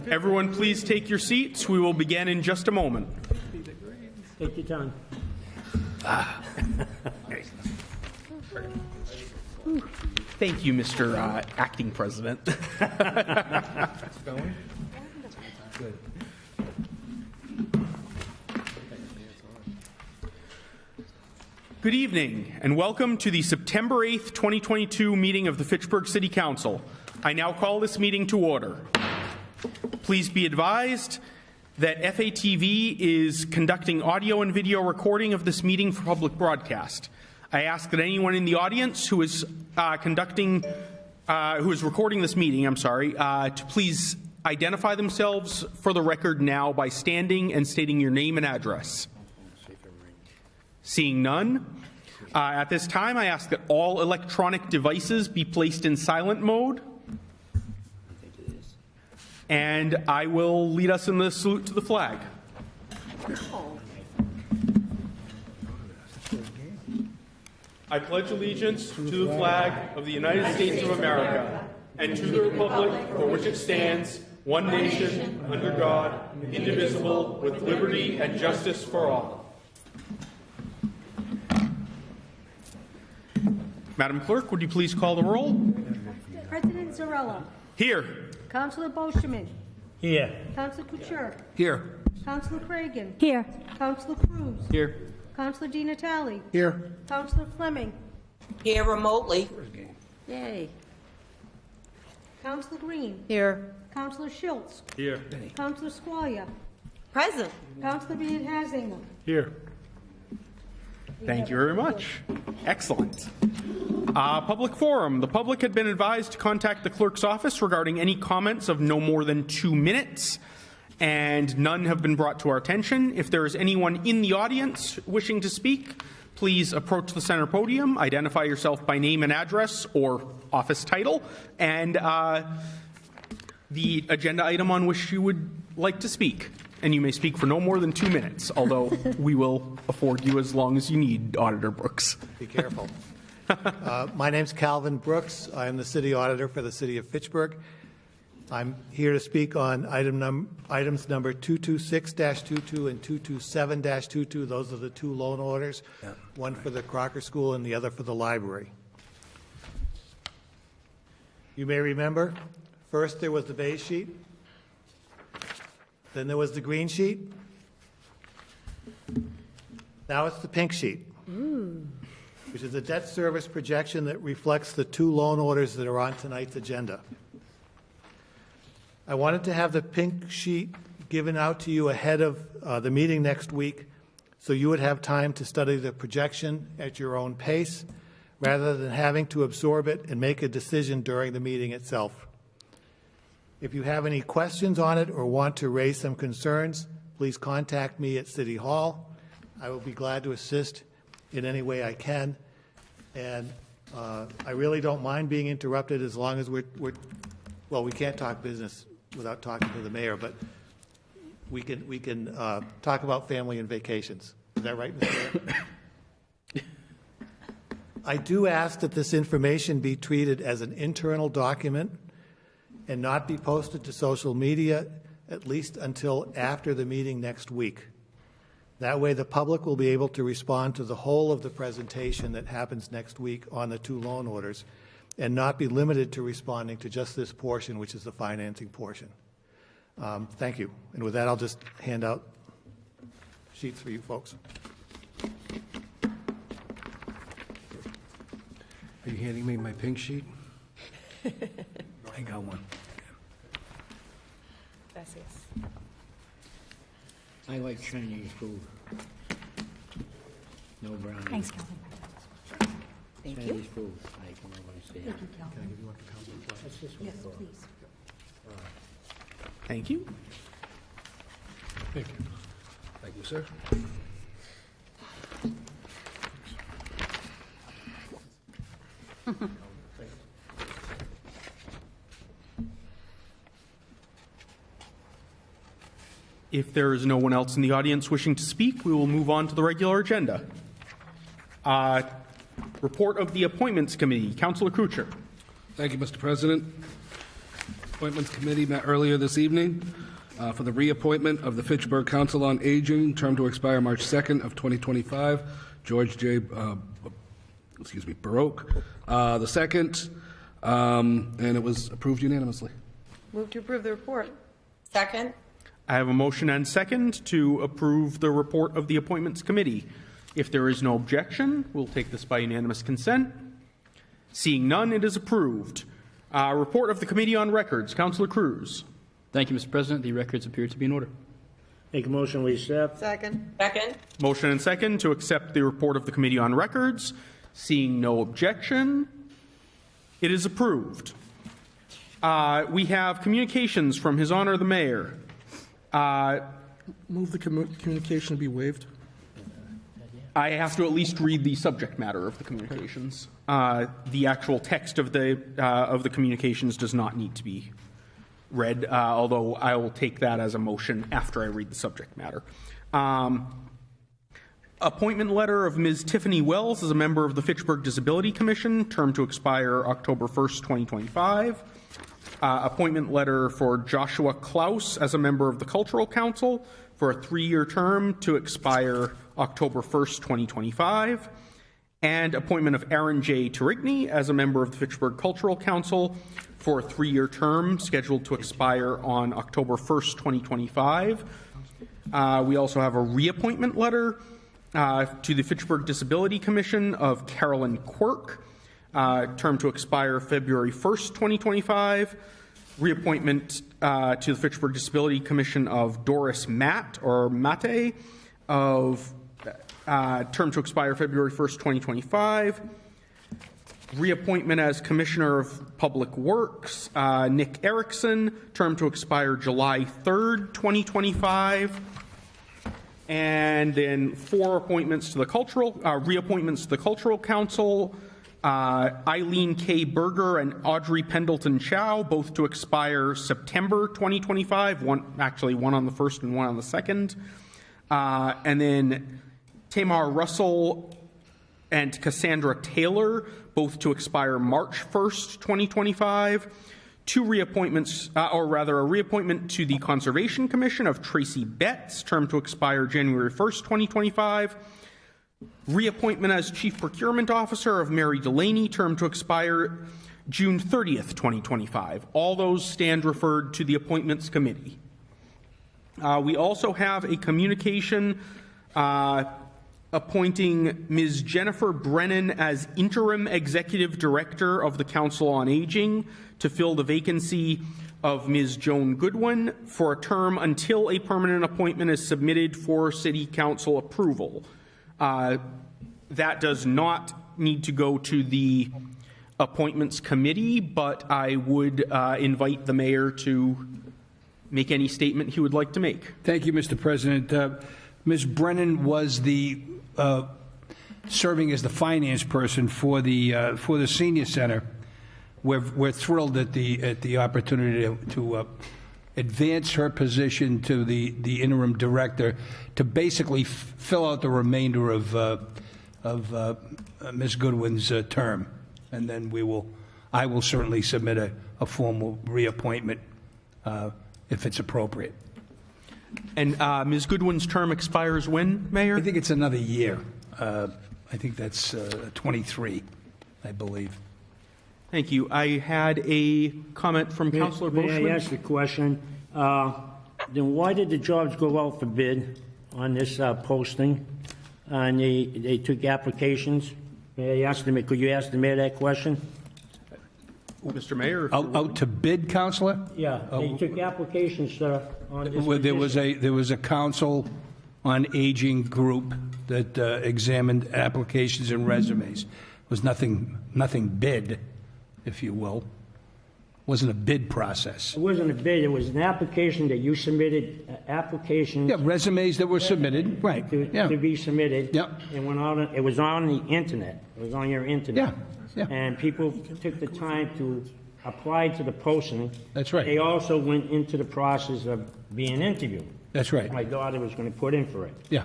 Everyone, please take your seats. We will begin in just a moment. Take your time. Thank you, Mr. Acting President. Good evening, and welcome to the September 8th, 2022 meeting of the Fitchburg City Council. I now call this meeting to order. Please be advised that FATV is conducting audio and video recording of this meeting for public broadcast. I ask that anyone in the audience who is recording this meeting, to please identify themselves for the record now by standing and stating your name and address. Seeing none, at this time I ask that all electronic devices be placed in silent mode. And I will lead us in the salute to the flag. I pledge allegiance to the flag of the United States of America and to the republic for which it stands, one nation, under God, indivisible, with liberty and justice for all. Madam Clerk, would you please call the roll? President Zarella. Here. Councillor Boschman. Here. Councillor Couture. Here. Councillor Cragen. Here. Councillor Cruz. Here. Councillor Di Natale. Here. Councillor Fleming. Here remotely. Yay. Councillor Green. Here. Councillor Schultz. Here. Councillor Squalia. Present. Councillor Van Hazinger. Here. Thank you very much. Excellent. Public forum. The public had been advised to contact the clerk's office regarding any comments of no more than 2 minutes, and none have been brought to our attention. If there is anyone in the audience wishing to speak, please approach the center podium, identify yourself by name and address or office title, and the agenda item on which you would like to speak. And you may speak for no more than 2 minutes, although we will afford you as long as you need, Auditor Brooks. Be careful. My name's Calvin Brooks. I'm the City Auditor for the City of Fitchburg. I'm here to speak on items number 226-22 and 227-22. Those are the two loan orders, one for the Crocker School and the other for the library. You may remember, first there was the beige sheet. Then there was the green sheet. Now it's the pink sheet, which is a debt service projection that reflects the two loan orders that are on tonight's agenda. I wanted to have the pink sheet given out to you ahead of the meeting next week so you would have time to study the projection at your own pace rather than having to absorb it and make a decision during the meeting itself. If you have any questions on it or want to raise some concerns, please contact me at City Hall. I will be glad to assist in any way I can. And I really don't mind being interrupted as long as we can't talk business without talking to the mayor, but we can talk about family and vacations. Is that right, Mr. Mayor? I do ask that this information be treated as an internal document and not be posted to social media, at least until after the meeting next week. That way the public will be able to respond to the whole of the presentation that happens next week on the two loan orders and not be limited to responding to just this portion, which is the financing portion. Thank you. And with that, I'll just hand out sheets for you folks. Are you handing me my pink sheet? I got one. Gracias. I like Chinese food. No brownies. Thanks, Calvin. Thank you. Chinese food. I can always say. Thank you, Calvin. Can I give you one for Councilor Fleming? That's this one. Yes, for- please. Thank you. Thank you. Thank you, sir. If there is no one else in the audience wishing to speak, we will move on to the regular agenda. Report of the Appointments Committee. Councillor Couture. Thank you, Mr. President. Appointments Committee met earlier this evening for the reappointment of the Fitchburg Council on Aging, term to expire March 2nd of 2025. George J. Baroque, the second, and it was approved unanimously. Move to approve the report. Second. I have a motion and second to approve the report of the Appointments Committee. If there is no objection, we'll take this by unanimous consent. Seeing none, it is approved. Report of the Committee on Records. Councillor Cruz. Thank you, Mr. President. The records appear to be in order. Make a motion, we accept. Second. Second. Motion and second to accept the report of the Committee on Records. Seeing no objection, it is approved. We have communications from His Honor the Mayor. Move the communication be waived. I have to at least read the subject matter of the communications. The actual text of the communications does not need to be read, although I will take that as a motion after I read the subject matter. Appointment letter of Ms. Tiffany Wells as a member of the Fitchburg Disability Commission, term to expire October 1st, 2025. Appointment letter for Joshua Klaus as a member of the Cultural Council for a 3-year term to expire October 1st, 2025. And appointment of Aaron J. Turigny as a member of the Fitchburg Cultural Council for a 3-year term scheduled to expire on October 1st, 2025. We also have a reappointment letter to the Fitchburg Disability Commission of Carolyn Quirk, term to expire February 1st, 2025. Reappointment to the Fitchburg Disability Commission of Doris Mate, of term to expire February 1st, 2025. Reappointment as Commissioner of Public Works, Nick Erickson, term to expire July 3rd, 2025. And then 4 appointments to the reappointments to the Cultural Council, Eileen K. Berger and Audrey Pendleton Chow, both to expire September 2025, one on the 1st and one on the 2nd. And then Tamar Russell and Cassandra Taylor, both to expire March 1st, 2025. 2 reappointments, or rather a reappointment to the Conservation Commission of Tracy Betts, term to expire January 1st, 2025. Reappointment as Chief Procurement Officer of Mary Delaney, term to expire June 30th, 2025. All those stand referred to the Appointments Committee. We also have a communication appointing Ms. Jennifer Brennan as Interim Executive Director of the Council on Aging to fill the vacancy of Ms. Joan Goodwin for a term until a permanent appointment is submitted for City Council approval. That does not need to go to the Appointments Committee, but I would invite the Mayor to make any statement he would like to make. Thank you, Mr. President. Ms. Brennan was the serving as the finance person for the senior center. We're thrilled at the opportunity to advance her position to the interim director to basically fill out the remainder of Ms. Goodwin's term, and then I will certainly submit a formal reappointment if it's appropriate. And Ms. Goodwin's term expires when, Mayor? I think it's another year. I think that's 23, I believe. Thank you. I had a comment from Councillor Boschman. May I ask a question? Then why did the jobs go out for bid on this posting? And they took applications? May I ask them? Could you ask the mayor that question? Mr. Mayor? Out to bid, Councillor? Yeah, they took applications, sir, on this There was a council on aging group that examined applications and resumes. It was nothing bid, if you will. It wasn't a bid process. It wasn't a bid, it was an application that you submitted, applications. Yeah, resumes that were submitted, right. To be submitted. Yeah. It was on the internet. It was on your internet. Yeah. And people took the time to apply to the posting. That's right. They also went into the process of being interviewed. That's right. My daughter was going to put in for it. Yeah.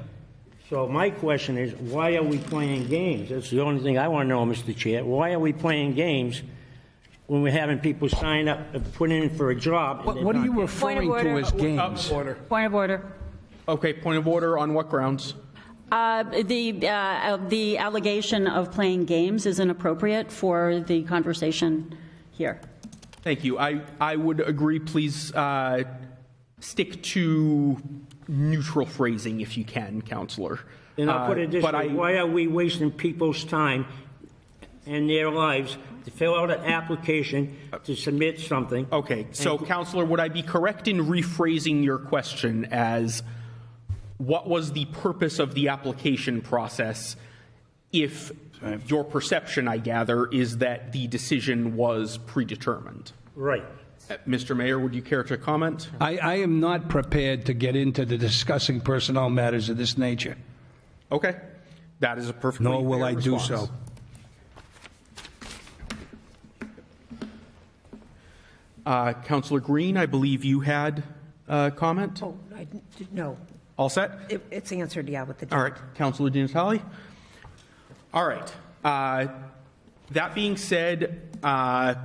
So my question is, why are we playing games? That's the only thing I want to know, Mr. Chair. Why are we playing games when we're having people sign up, put in for a job. and they're What are you not. referring Point to of as order. games? Point of order. Okay, point of order on what grounds? The allegation of playing games is inappropriate for the conversation here. Thank you. I would agree. Please stick to neutral phrasing if you can, Counselor. And I'll put it this way, why are we wasting people's time and their lives to fill out an application to submit something? Okay, so Counselor, would I be correct in rephrasing your question as what was the purpose of the application process if your perception, I gather, is that the decision was predetermined? Right. Mr. Mayor, would you care to comment? I am not prepared to get into the discussing personnel matters of this nature, Okay, that is a perfectly nor will fair I do response. so. Counselor Green, I believe you had a comment? Oh, no. All set? It's answered, yeah, with the. All right, Counselor Di Natale? All right. That being said, I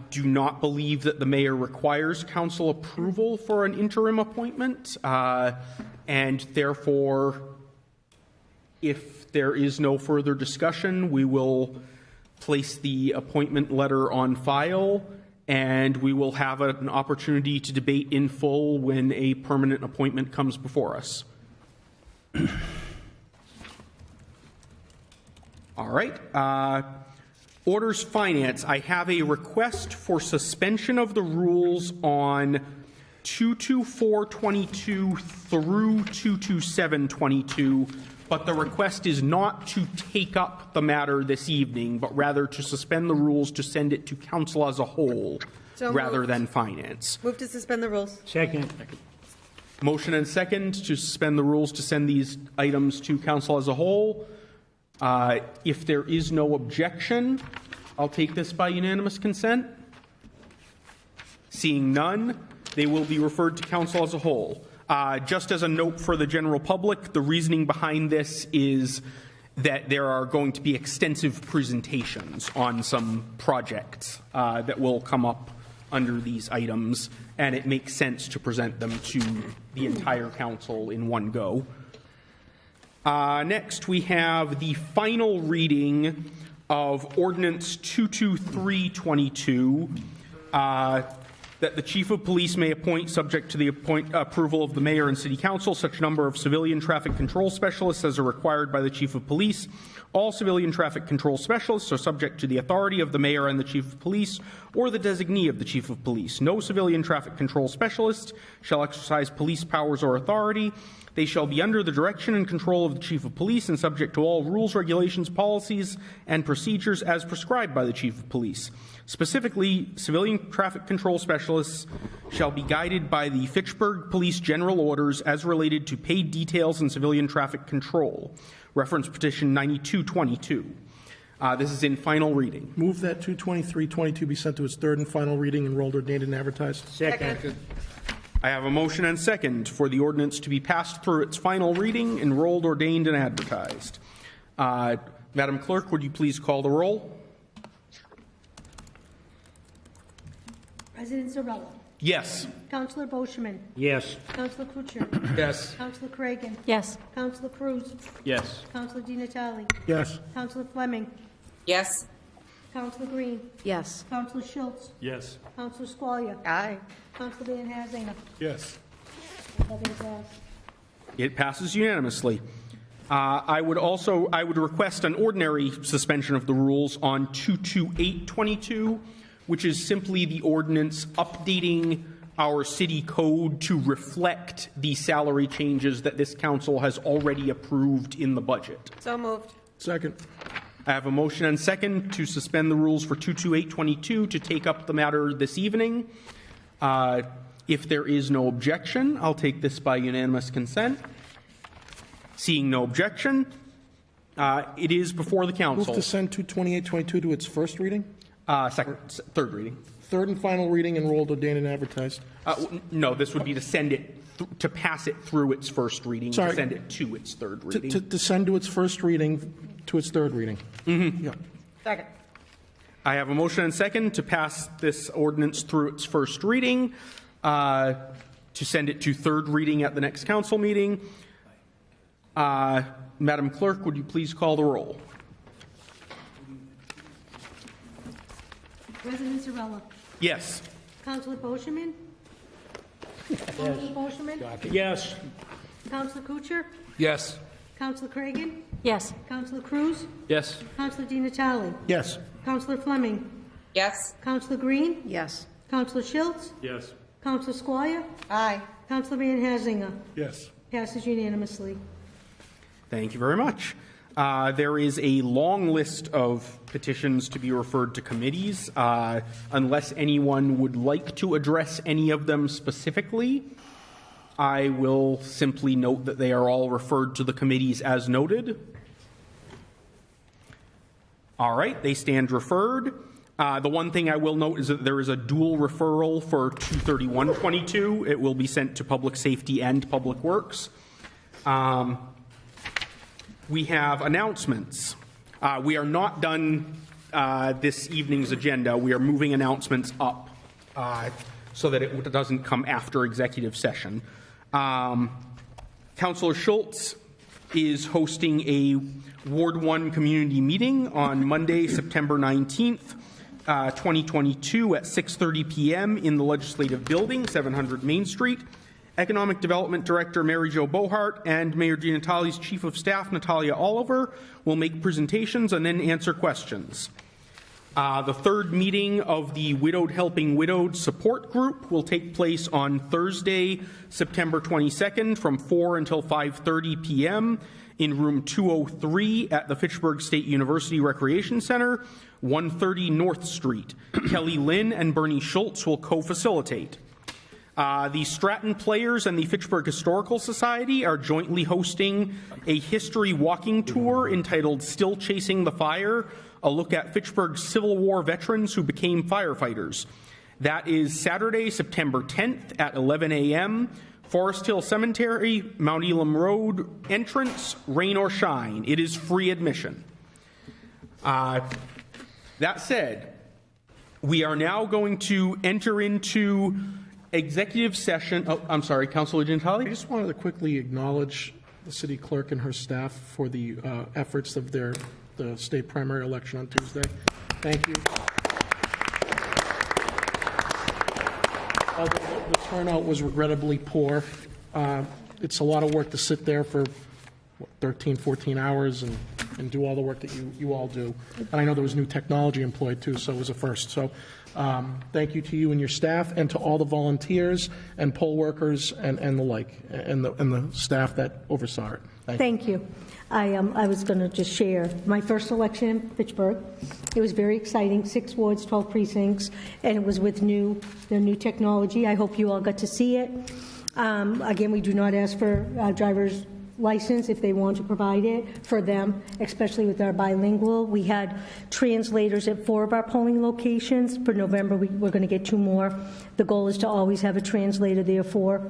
do not believe that the mayor requires council approval for an interim appointment, and therefore, if there is no further discussion, we will place the appointment letter on file, and we will have an opportunity to debate in full when a permanent appointment comes before us. All right. Orders Finance, I have a request for suspension of the rules on 22422 through 22722, but the request is not to take up the matter this evening, but rather to suspend the rules to send it to council as a whole So rather moved. than finance. Move to suspend the rules. Second. Motion and second to suspend the rules to send these items to council as a whole. If there is no objection, I'll take this by unanimous consent. Seeing none, they will be referred to council as a whole. Just as a note for the general public, the reasoning behind this is that there are going to be extensive presentations on some projects that will come up under these items, and it makes sense to present them to the entire council in one go. Next, we have the final reading of Ordinance 22322, that the Chief of Police may appoint, subject to the approval of the Mayor and City Council, such number of civilian traffic control specialists as are required by the Chief of Police. All civilian traffic control specialists are subject to the authority of the Mayor and the Chief of Police or the designee of the Chief of Police. No civilian traffic control specialist shall exercise police powers or authority. They shall be under the direction and control of the Chief of Police and subject to all rules, regulations, policies, and procedures as prescribed by the Chief of Police. Specifically, civilian traffic control specialists shall be guided by the Fitchburg Police General Orders as related to paid details in civilian traffic control. Reference petition 9222. This is in final reading. Move that 22322 be sent to its third and final reading, enrolled, ordained, and advertised. Second. I have a motion and second for the ordinance to be passed through its final reading, enrolled, ordained, and advertised. Madam Clerk, would you please call the roll? President Zarella. Yes. Councilor Boschman. Yes. Councilor Kuchar. Yes. Councilor Cragan. Yes. Councilor Cruz. Yes. Councilor Di Natale. Yes. Councilor Fleming. Yes. Councilor Green. Yes. Councilor Schultz. Yes. Councilor Squalia. Aye. Councilor Van Hazinga. Yes. That is passed. It passes unanimously. I would request an ordinary suspension of the rules on 22822, which is simply the ordinance updating our city code to reflect the salary changes that this council has already approved in the budget. So moved. Second. I have a motion and second to suspend the rules for 22822 to take up the matter this evening. If there is no objection, I'll take this by unanimous consent. Seeing no objection, it is before the Move council. to send 22822 to its first reading, Third reading. third and final reading, enrolled, ordained, and advertised. No, this would be to send it, to pass it through its first reading, Sorry. to send it to its third reading. To send to its first reading, to its third reading. Mm-hmm. Yeah. Second. I have a motion and second to pass this ordinance through its first reading, to send it to third reading at the next council meeting. Madam Clerk, would you please call the roll? President Zarella. Yes. Councilor Boschman. Councilor Boschman. Yes. Councilor Kuchar. Yes. Councilor Cragan. Yes. Councilor Cruz. Yes. Councilor Di Natale. Yes. Councilor Fleming. Yes. Councilor Green. Yes. Councilor Schultz. Yes. Councilor Squire. Aye. Councilor Van Hazinga. Yes. Passes unanimously. Thank you very much. There is a long list of petitions to be referred to committees. Unless anyone would like to address any of them specifically, I will simply note that they are all referred to the committees as noted. All right, they stand referred. The one thing I will note is that there is a dual referral for 23122. It will be sent to Public Safety and Public Works. We have announcements. We are not done this evening's agenda. We are moving announcements up so that it doesn't come after executive session. Councilor Schultz is hosting a Ward 1 community meeting on Monday, September 19th, 2022 at 6:30 p.m. in the Legislative Building, 700 Main Street. Economic Development Director Mary Jo Bohart and Mayor Di Natale's Chief of Staff Natalia Oliver will make presentations and then answer questions. The third meeting of the Widowed Helping Widowed Support Group will take place on Thursday, September 22nd from 4 until 5:30 p.m. in room 203 at the Fitchburg State University Recreation Center, 130 North Street. Kelly Lynn and Bernie Schultz will co-facilitate. The Stratton Players and the Fitchburg Historical Society are jointly hosting a history walking tour entitled Still Chasing the Fire, a look at Fitchburg's Civil War veterans who became firefighters. That is Saturday, September 10th at 11 a.m., Forest Hill Cemetery, Mount Elam Road, entrance, rain or shine. It is free admission. That said, we are now going to enter into executive session. Oh, I'm sorry, Councilor Di Natale? I just wanted to quickly acknowledge the city clerk and her staff for the efforts of the state primary election on Tuesday. Thank you. Although the turnout was regrettably poor, it's a lot of work to sit there for 13, 14 hours and do all the work that you all do. And I know there was new technology employed too, so it was a first. So thank you to you and your staff, and to all the volunteers and poll workers and the like, and the staff that oversaw it. Thank you. I was going to just share my first election in Fitchburg. It was very exciting, 6 wards, 12 precincts, and it was with the new technology. I hope you all got to see it. Again, we do not ask for driver's license if they want to provide it for them, especially with our bilingual. We had translators at 4 of our polling locations. For November, we're going to get 2 more. The goal is to always have a translator there for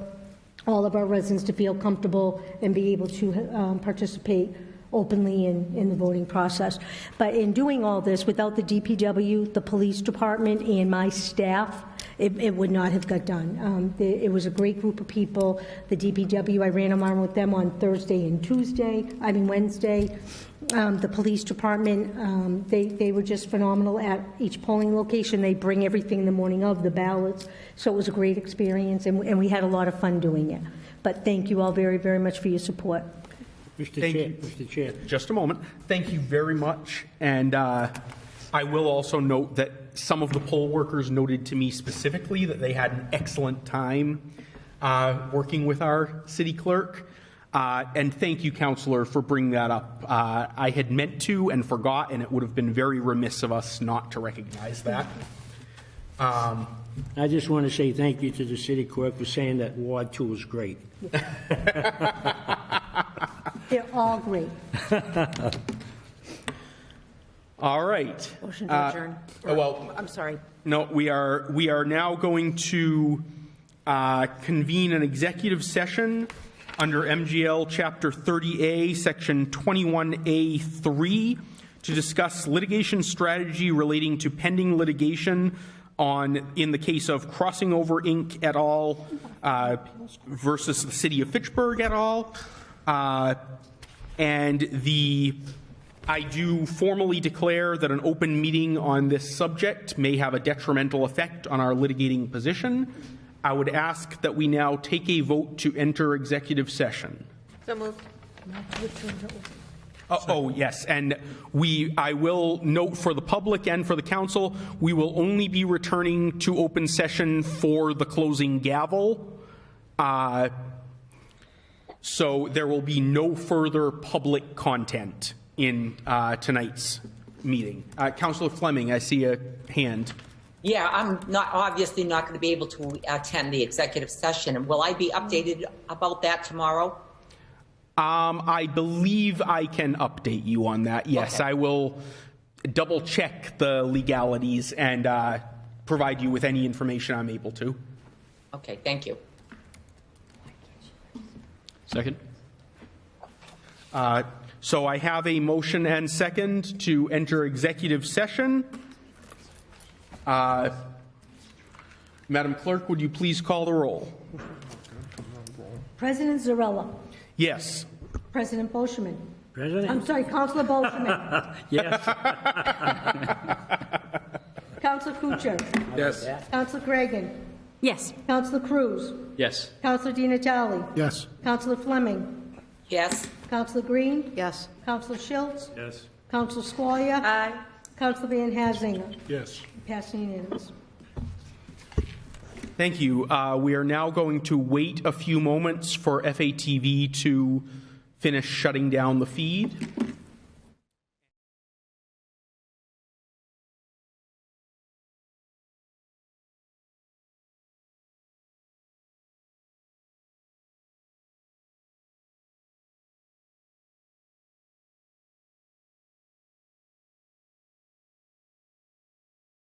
all of our residents to feel comfortable and be able to participate openly in the voting process. But in doing all this, without the DPW, the police department, and my staff, it would not have got done. It was a great group of people. The DPW, I ran around with them on Wednesday. The police department, they were just phenomenal at each polling location. They bring everything the morning of the ballots. So it was a great experience, and we had a lot of fun doing it. But thank you all very, very much for your support. Mr. Chair. Just a moment. Thank you very much. And I will also note that some of the poll workers noted to me specifically that they had an excellent time working with our city clerk. And thank you, Councillor, for bringing that up. I had meant to and forgot, and it would have been very remiss of us not to recognize that. I just want to say thank you to the city clerk for saying that Ward 2 was great. They're all great. All right. Motion to adjourn. I'm sorry. No, we are now going to convene an executive session under MGL Chapter 30A, Section 21A3, to discuss litigation strategy relating to pending litigation in the case of Crossing Over Inc. et al. Versus the City of Fitchburg et al. I do formally declare that an open meeting on this subject may have a detrimental effect on our litigating position. I would ask that we now take a vote to enter executive session. So moved. Yes, and I will note for the public and for the council, we will only be returning to open session for the closing gavel. So there will be no further public content in tonight's meeting. Councillor Fleming, I see a hand. Yeah, I'm obviously not going to be able to attend the executive session. Will I be updated about that tomorrow? I believe I can update you on that. Yes, Okay. I will double check the legalities and provide you with any information I'm able to. Okay, thank you. Second? So I have a motion and second to enter executive session. Madam Clerk, would you please call the roll? President Zarella. Yes. President Boschman. President? I'm sorry, Councilor Boschman. Yes. Councilor Kuchar. Yes. Councilor Cragen. Yes. Councilor Cruz. Yes. Councilor Di Natale. Yes. Councilor Fleming. Yes. Councilor Green. Yes. Councilor Schultz. Yes. Councilor Squalia. Aye. Councilor Van Hazinger. Yes. Passing unanimous. Thank you. We are now going to wait a few moments for FATV to finish shutting down the feed.